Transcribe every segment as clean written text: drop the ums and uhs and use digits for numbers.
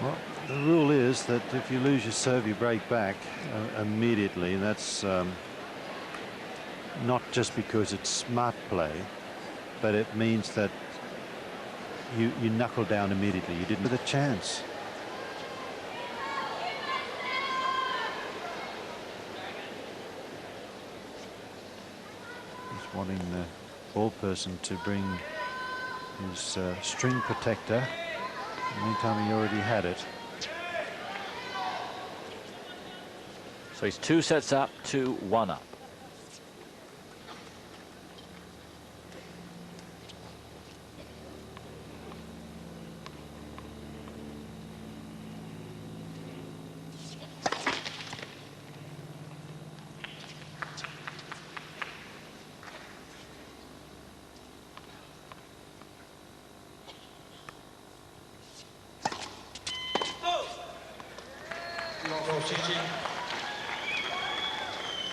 Well, the rule is that if you lose your serve, you break back immediately. And that's not just because it's smart play, but it means that you knuckle down immediately. You didn't have a chance. Just wanting the ball person to bring his string protector. In the meantime, he already had it. So he's 2 sets up, 2-1 up.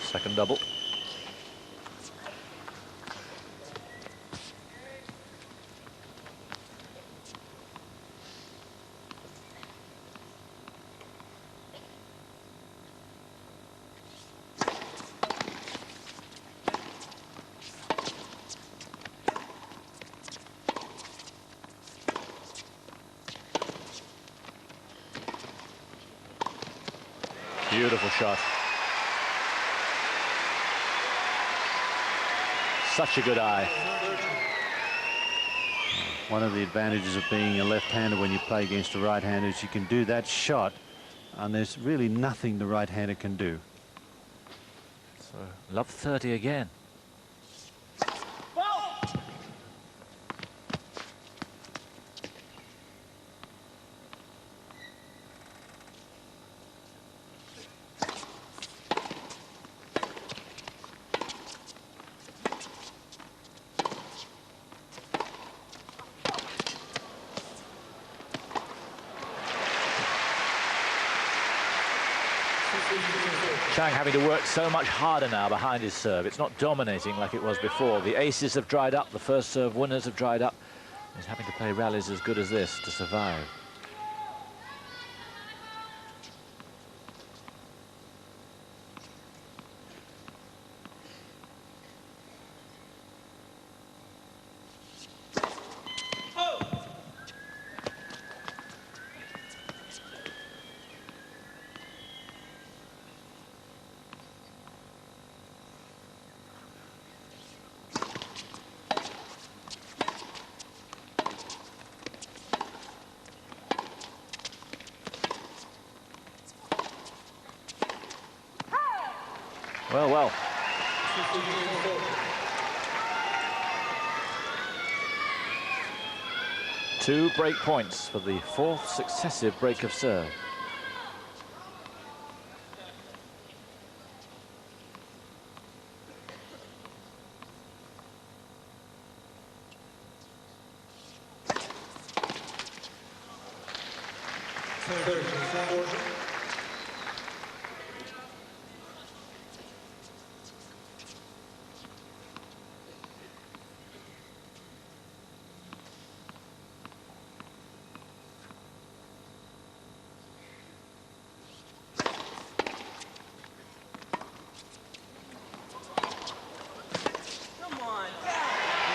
Second double. Beautiful shot. Such a good eye. One of the advantages of being a left-hander when you play against a right-hander is you can do that shot, and there's really nothing the right-hander can do. So, love 30 again. Chang having to work so much harder now behind his serve. It's not dominating like it was before. The aces have dried up, the first serve winners have dried up. He's having to play rallies as good as this to survive. Well, well. Two break points for the 4th successive break of serve.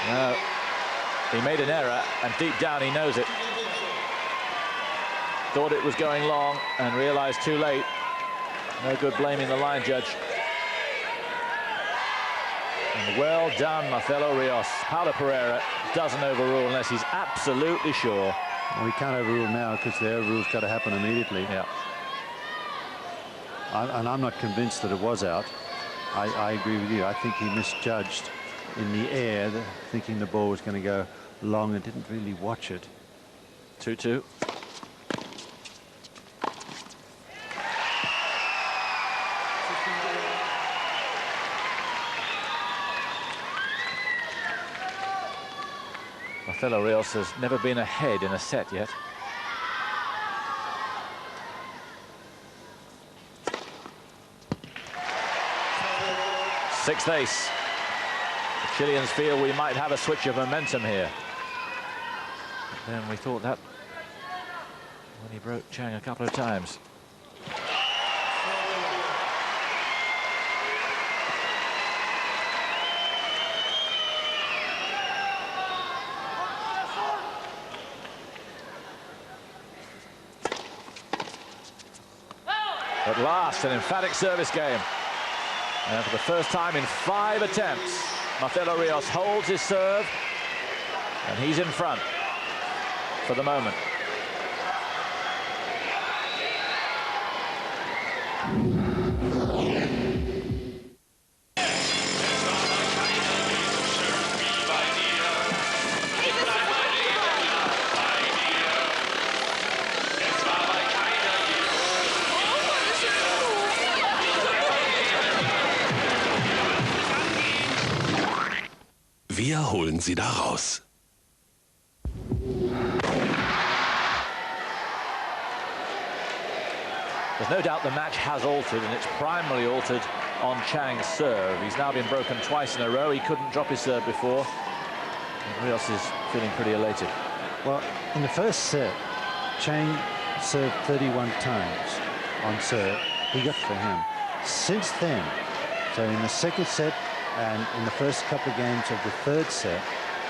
No, he made an error, and deep down he knows it. Thought it was going long and realized too late. No good blaming the line judge. And well done, my fellow Rios. Paulo Pereira doesn't overrule unless he's absolutely sure. Well, he can't overrule now because the overrule's got to happen immediately. Yeah. And I'm not convinced that it was out. I agree with you. I think he misjudged in the air, thinking the ball was going to go long and didn't really watch it. 2-2. Marcelo Rios has never been ahead in a set yet. Sixth ace. The Chileans feel we might have a switch of momentum here. But then we thought that when he broke Chang a couple of times. At last, an emphatic service game. And for the first time in 5 attempts, Marcelo Rios holds his serve, and he's in front for the moment. Wir holen sie da raus. There's no doubt the match has altered, and it's primarily altered on Chang's serve. He's now been broken twice in a row. He couldn't drop his serve before. And Rios is feeling pretty elated. Well, in the first set, Chang served 31 times on serve. He got for him. Since then, so in the second set and in the first couple of games of the third set,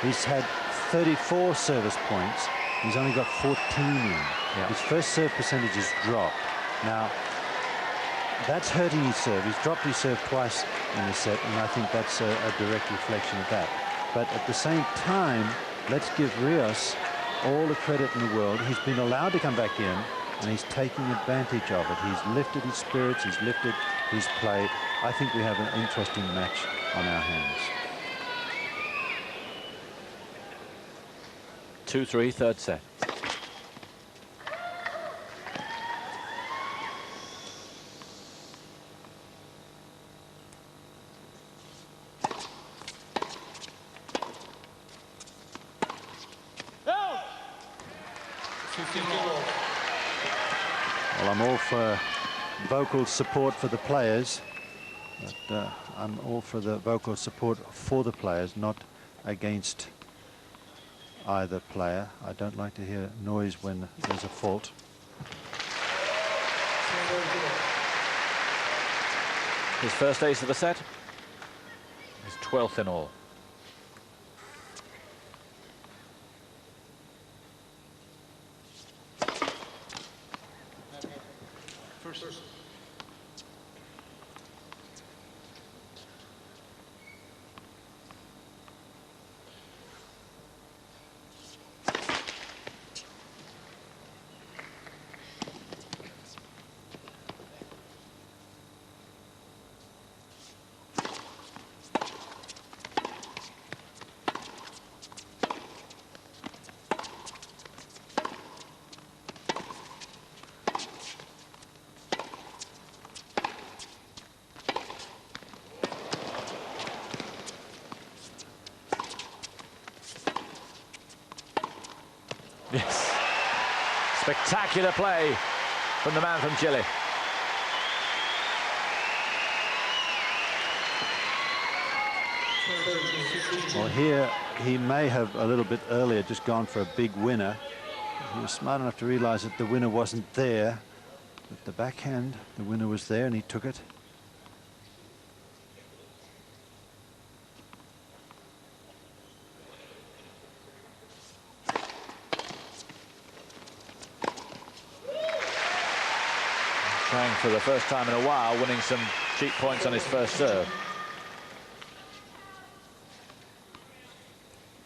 he's had 34 service points. He's only got 14 in. Yeah. His first serve percentage has dropped. Now, that's hurting his serve. He's dropped his serve twice in the set, and I think that's a direct reflection of that. But at the same time, let's give Rios all the credit in the world. He's been allowed to come back in, and he's taking advantage of it. He's lifted his spirits, he's lifted his play. I think we have an interesting match on our hands. 2-3, third set. Well, I'm all for vocal support for the players, but I'm all for the vocal support for the players, not against either player. I don't like to hear noise when there's a fault. His first ace of the set, his 12th in all. First. Yes. Spectacular play from the man from Chile. Well, here he may have a little bit earlier just gone for a big winner. He was smart enough to realize that the winner wasn't there. But the backhand, the winner was there, and he took it. Chang, for the first time in a while, winning some cheap points on his first serve.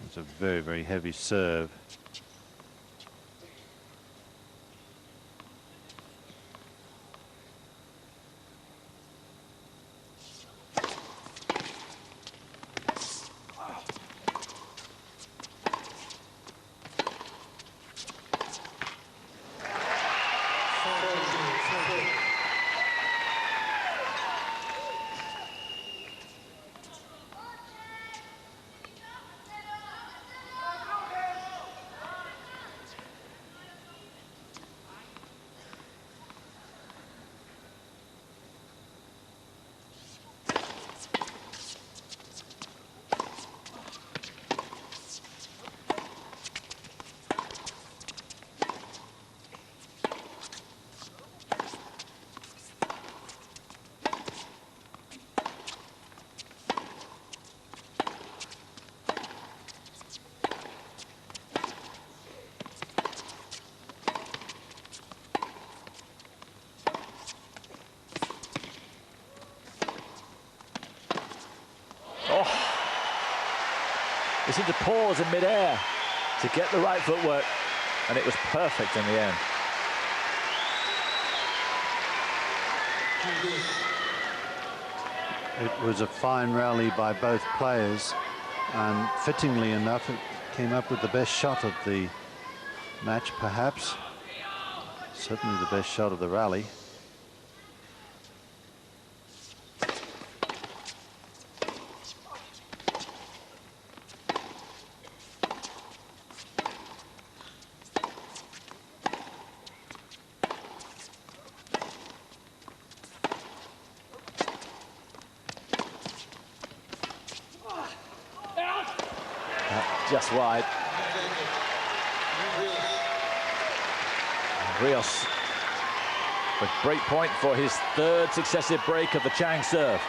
It's a very, very heavy serve. He seemed to pause in mid-air to get the right footwork, and it was perfect in the end. It was a fine rally by both players, and fittingly enough, it came up with the best shot of the match, perhaps. Certainly the best shot of the rally. Just wide. Rios with break point for his third successive break of the Chang serve.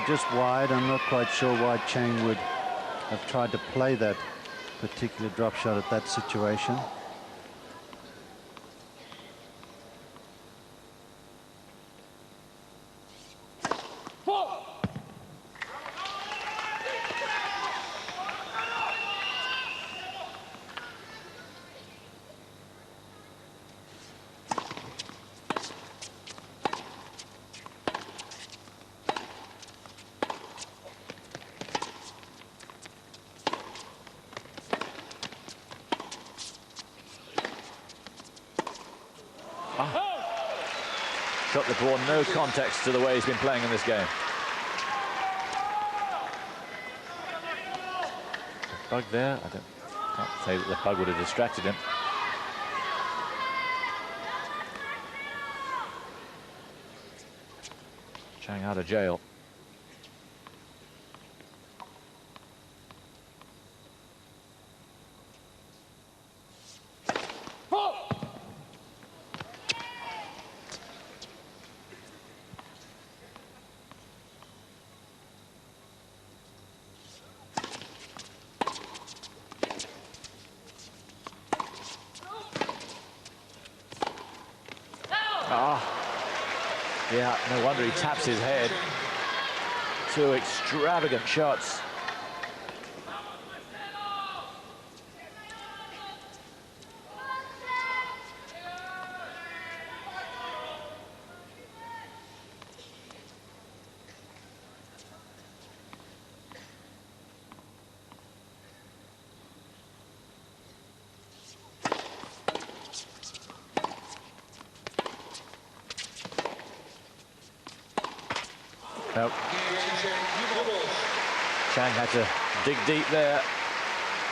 Just wide. I'm not quite sure why Chang would have tried to play that particular drop shot at that situation. Shot that bore no context to the way he's been playing in this game. Bug there. I can't say that the bug would have distracted him. Chang out of jail. Yeah, no wonder he taps his head. Two extravagant shots. Nope. Chang had to dig deep there,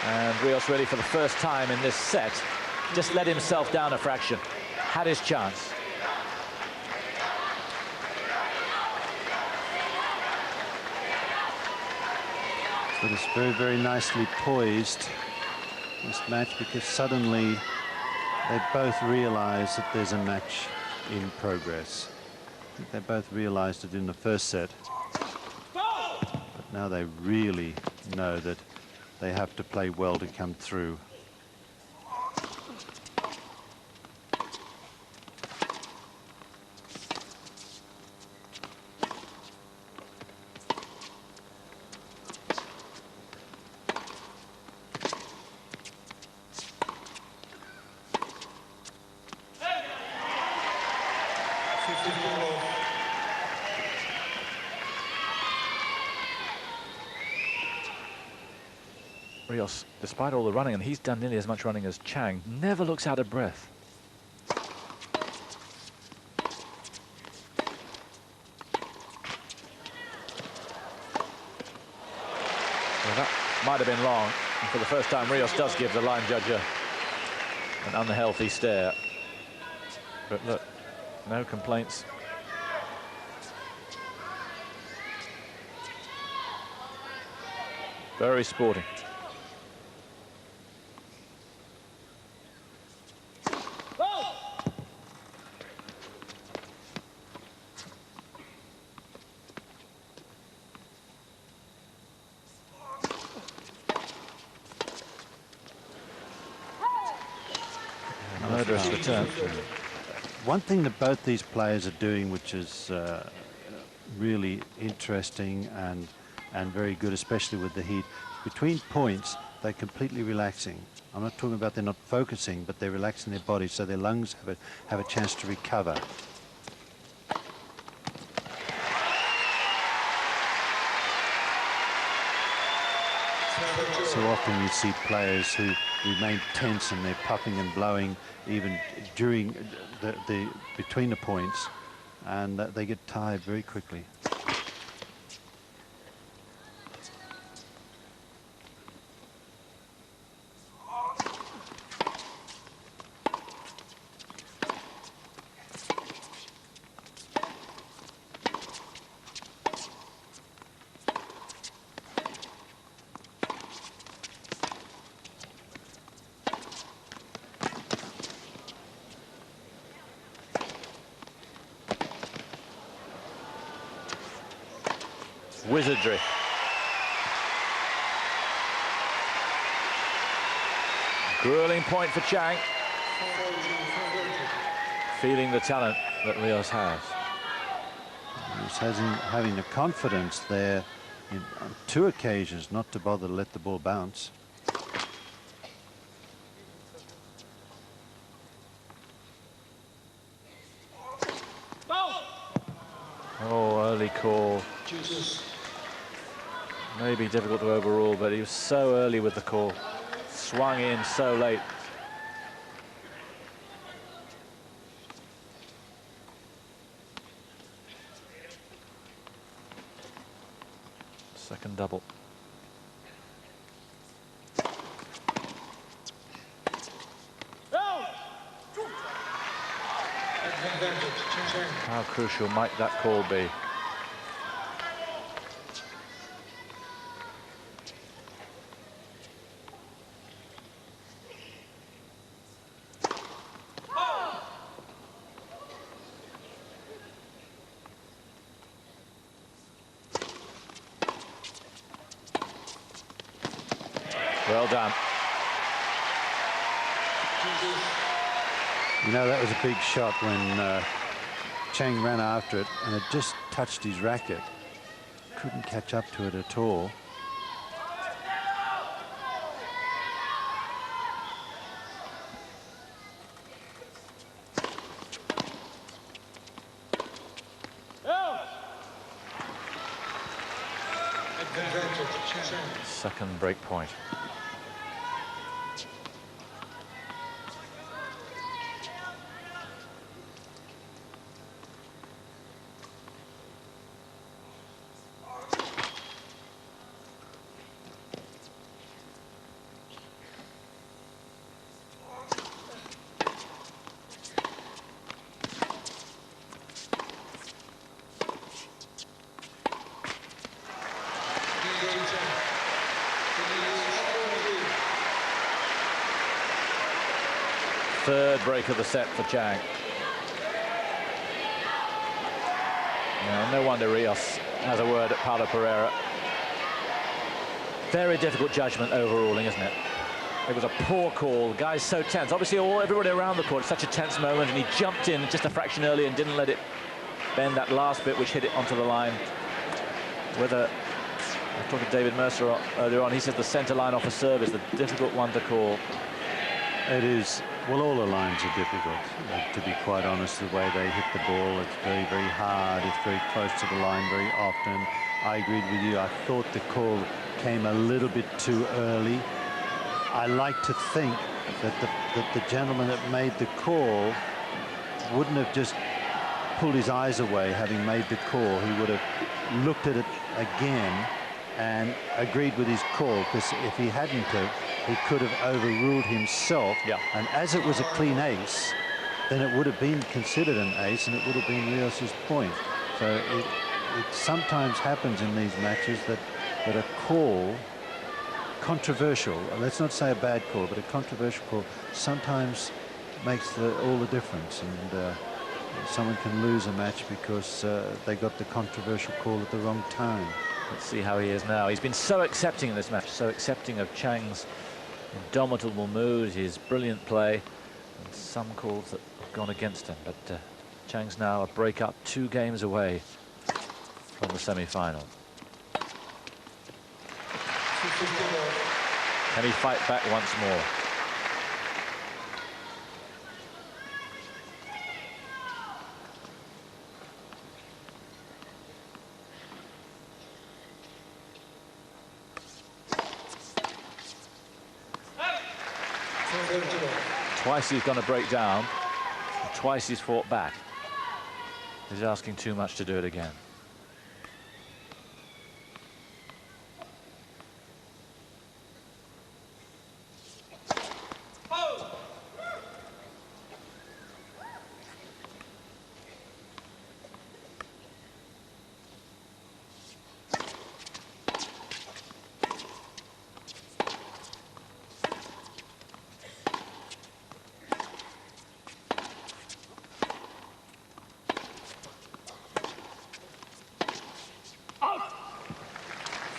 and Rios really for the first time in this set just let himself down a fraction, had his chance. But it's very, very nicely poised, this match, because suddenly they both realize that there's a match in progress. I think they both realized it in the first set, but now they really know that they have to play well to come through. Rios, despite all the running, and he's done nearly as much running as Chang, never looks out of breath. Well, that might have been long. And for the first time, Rios does give the line judge an unhealthy stare. But look, no complaints. Very sporting. One thing that both these players are doing, which is really interesting and very good, especially with the heat. Between points, they're completely relaxing. I'm not talking about they're not focusing, but they're relaxing their bodies so their lungs have a chance to recover. So often you see players who remain tense and they're puffing and blowing even during between the points, and they get tired very quickly. Wizardry. Grueling point for Chang. Feeling the talent that Rios has. He's having the confidence there on 2 occasions not to bother to let the ball bounce. Oh, early call. Maybe difficult to overrule, but he was so early with the call. Swung in so late. Second double. How crucial might that call be? Well done. You know, that was a big shot when Chang ran after it and it just touched his racket. Couldn't catch up to it at all. Second break point. Third break of the set for Chang. No wonder Rios has a word at Paulo Pereira. Very difficult judgment overruling, isn't it? It was a poor call. The guy's so tense. Obviously, everybody around the court, such a tense moment, and he jumped in just a fraction early and didn't let it bend that last bit, which hit it onto the line. Whether I was talking to David Mercer earlier on, he said the centre line off a serve is the difficult one to call. It is. Well, all the lines are difficult, to be quite honest. The way they hit the ball, it's very, very hard. It's very close to the line very often. I agreed with you. I thought the call came a little bit too early. I like to think that the gentleman that made the call wouldn't have just pulled his eyes away having made the call. He would have looked at it again and agreed with his call, because if he hadn't have, he could have overruled himself. Yeah. And as it was a clean ace, then it would have been considered an ace and it would have been Rios's point. So it sometimes happens in these matches that a call, controversial, let's not say a bad call, but a controversial call sometimes makes all the difference. And someone can lose a match because they got the controversial call at the wrong time. Let's see how he is now. He's been so accepting in this match, so accepting of Chang's indomitable moves, his brilliant play, and some calls that have gone against him. But Chang's now a break up, 2 games away from the semi-final. Can he fight back once more? Twice he's gone to break down, and twice he's fought back. He's asking too much to do it again.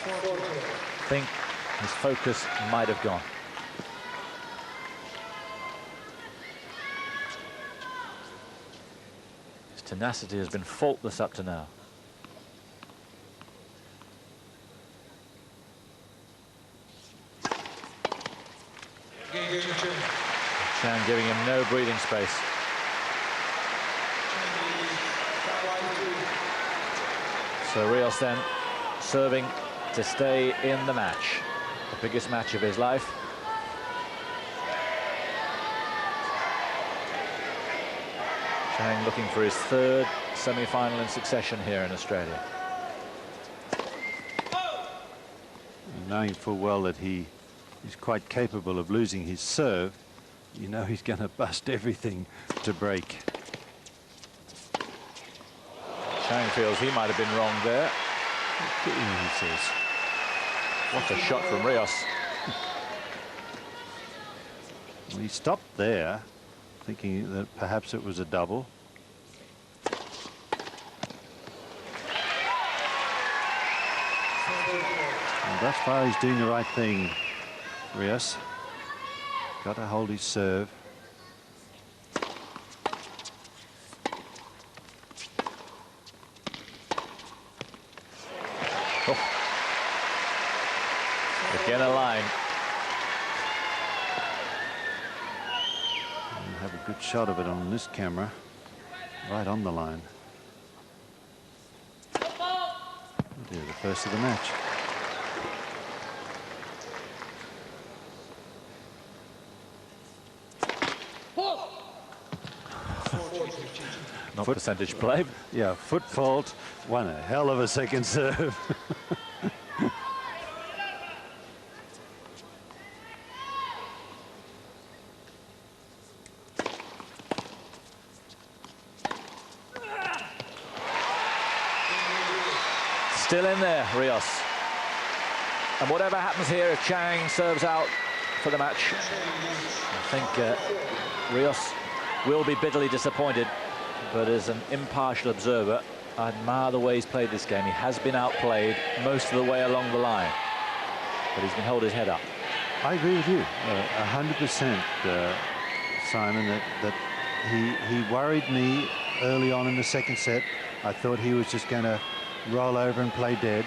I think his focus might have gone. His tenacity has been faultless up to now. Chang giving him no breathing space. So Rios then serving to stay in the match, the biggest match of his life. Chang looking for his third semi-final in succession here in Australia. Knowing full well that he is quite capable of losing his serve, you know he's going to bust everything to break. Chang feels he might have been wrong there. He says. What a shot from Rios. Well, he stopped there, thinking that perhaps it was a double. And thus far he's doing the right thing, Rios. Got to hold his serve. Again a line. We'll have a good shot of it on this camera. Right on the line. Dear, the first of the match. Not percentage play. Yeah, foot fault. One a hell of a second serve. Still in there, Rios. And whatever happens here, if Chang serves out for the match, I think Rios will be bitterly disappointed. But as an impartial observer, I admire the way he's played this game. He has been outplayed most of the way along the line, but he's been holding his head up. I agree with you, 100%, Simon, that he worried me early on in the second set. I thought he was just going to roll over and play dead.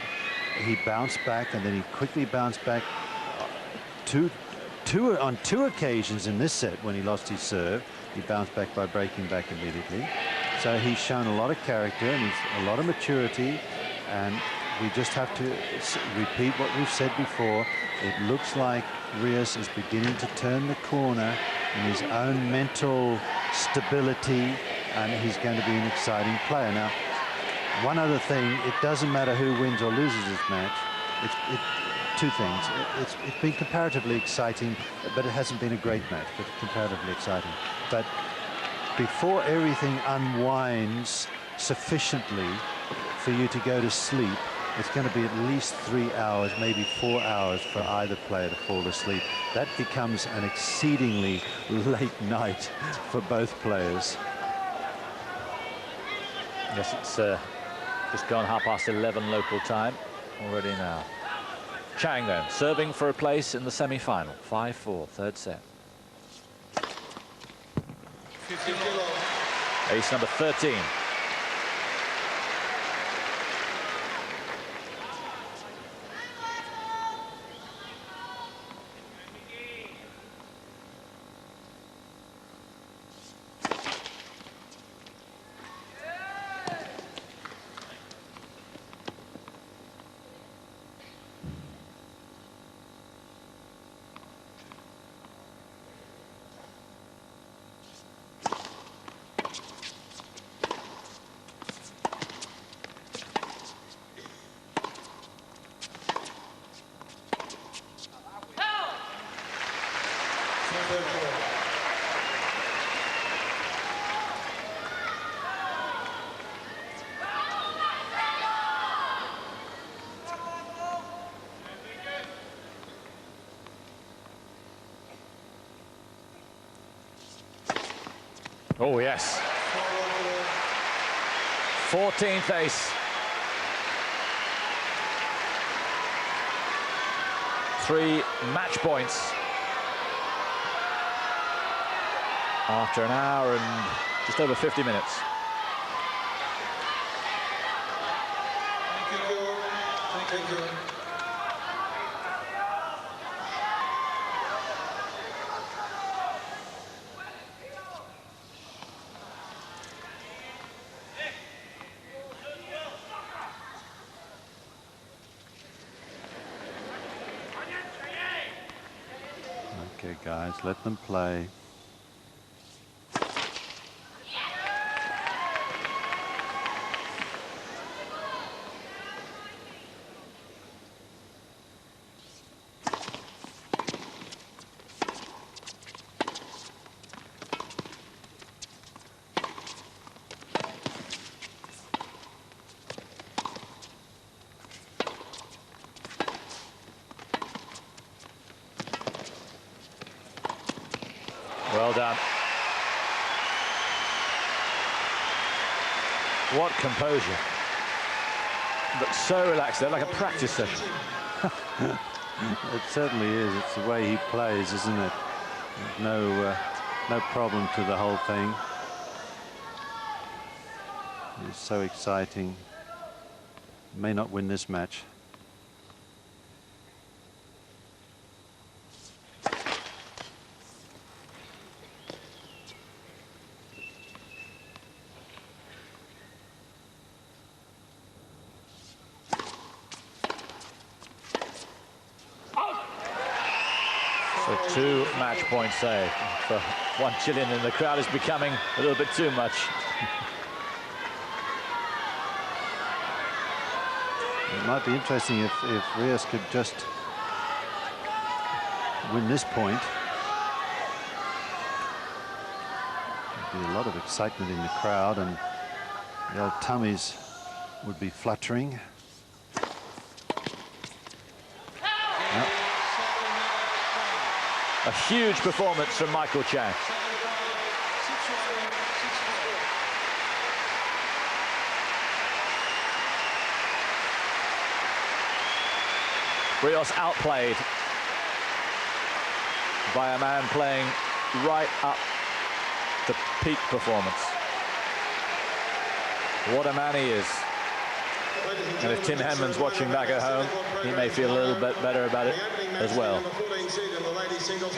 He bounced back, and then he quickly bounced back on two occasions in this set when he lost his serve. He bounced back by breaking back immediately. So he's shown a lot of character and a lot of maturity, and we just have to repeat what we've said before. It looks like Rios is beginning to turn the corner in his own mental stability, and he's going to be an exciting player. Now, one other thing, it doesn't matter who wins or loses this match. Two things. It's been comparatively exciting, but it hasn't been a great match, but comparatively exciting. But before everything unwinds sufficiently for you to go to sleep, it's going to be at least 3 hours, maybe 4 hours for either player to fall asleep. That becomes an exceedingly late night for both players. Yes, it's just gone 11:30 local time already now. Chang then serving for a place in the semi-final. 5-4, third set. Ace number 13. Oh, yes. 14th ace. 3 match points after an hour and just over 50 minutes. Thank you. Okay, guys, let them play. Well done. What composure. But so relaxed there, like a practice session. It certainly is. It's the way he plays, isn't it? No problem to the whole thing. It's so exciting. May not win this match. So 2 match points saved for one Chilean, and the crowd is becoming a little bit too much. It might be interesting if Rios could just win this point. There'd be a lot of excitement in the crowd, and the old tummies would be fluttering. Yep. A huge performance from Michael Chang. Rios outplayed by a man playing right up to peak performance. What a man he is. And if Tim Henman's watching back at home, he may feel a little bit better about it as well.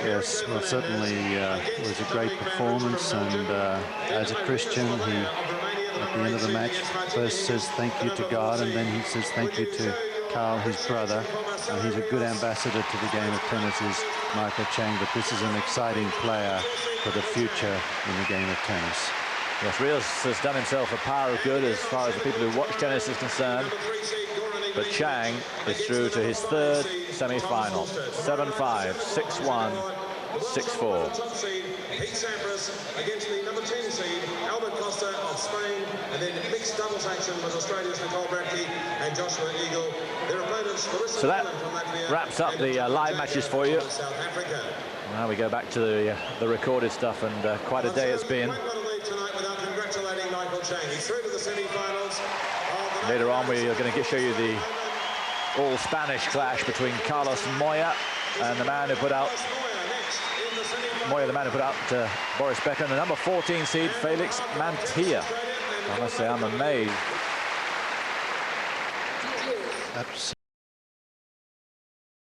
Yes, well, certainly it was a great performance, and as a Christian, he, at the end of the match, first says thank you to God, and then he says thank you to Carl, his brother, and he's a good ambassador to the game of tennis, is Michael Chang, but this is an exciting player for the future in the game of tennis. Yes, Rios has done himself a power of good as far as the people who watch tennis is concerned. But Chang is through to his 3rd semi-final. 7-5, 6-1, 6-4. Against the number 10 seed, Albert Costa of Spain, and then mixed doubles action was Australia's Nicole Bradke and Joshua Eagle. Their opponents, so that wraps up the live matches for you. Now we go back to the recorded stuff, and quite a day it's been. Later on, we are going to show you the all-Spanish clash between Carlos Moya and the man who put out Moya, the man who put out Boris Becker, and the number 14 seed Felix Mantilla. I must say, I'm amazed. Absolutely.